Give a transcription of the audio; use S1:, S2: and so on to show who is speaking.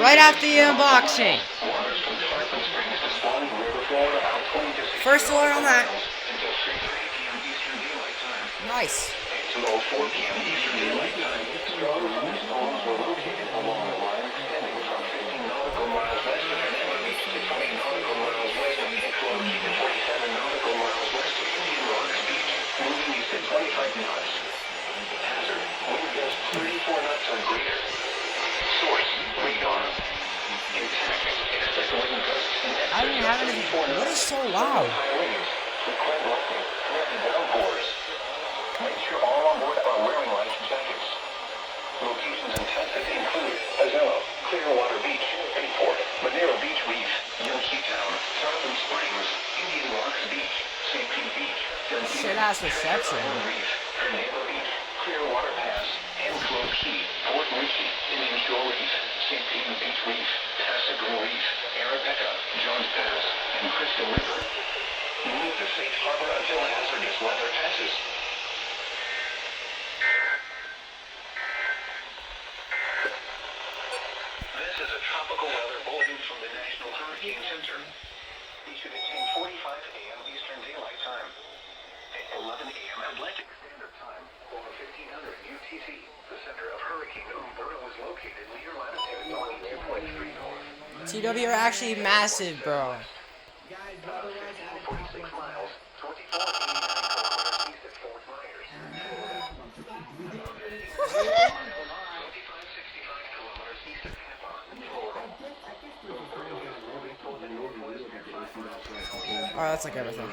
S1: Right after the unboxing. First alert on that. Nice. About 4 p.m. Eastern Daylight Time, strong thunderstorms were located along the line extending from 15 nautical miles west of Panama Beach to 20 nautical miles west of Enclosed to 47 nautical miles west of Indian Rocks Beach, moving east at 25 knots. Hazard, wind gusts 34 knots or greater. Source, radar. Intact, expect wind gusts in excess of 34 knots. What is so loud?
S2: Frequent lightning, threatened downpours. Make sure all on board are wearing life jackets. Locations in Texas include Azelo, Clearwater Beach, Bayport, Madeira Beach Reef, Youngstown, Tarpon Springs, Indian Rocks Beach, St. Pete Beach,
S1: Shit ass reception.
S2: Reef, Grenada Beach, Clearwater Pass, Enclosed Key, Port Richey, Indian Shore Reef, St. Pete Beach Reef, Passago Reef, Arapeca, Johns Pass, and Crystal River. Move to safe harbor until hazardous weather passes. This is a tropical weather bulletin from the National Hurricane Center. Issued at 10:45 a.m. Eastern Daylight Time. At 11 a.m. Atlantic Standard Time, over 1500 UTC, the center of Hurricane Umberto was located near latitude 22.3 north.
S1: TW are actually massive, bro.
S2: 46 miles, 24.89 kilometers east of Fort Myers. 2565 kilometers east of Tampa, Florida. Umberto is moving toward the northwest at 5 miles per hour.
S1: Alright, that's like everything.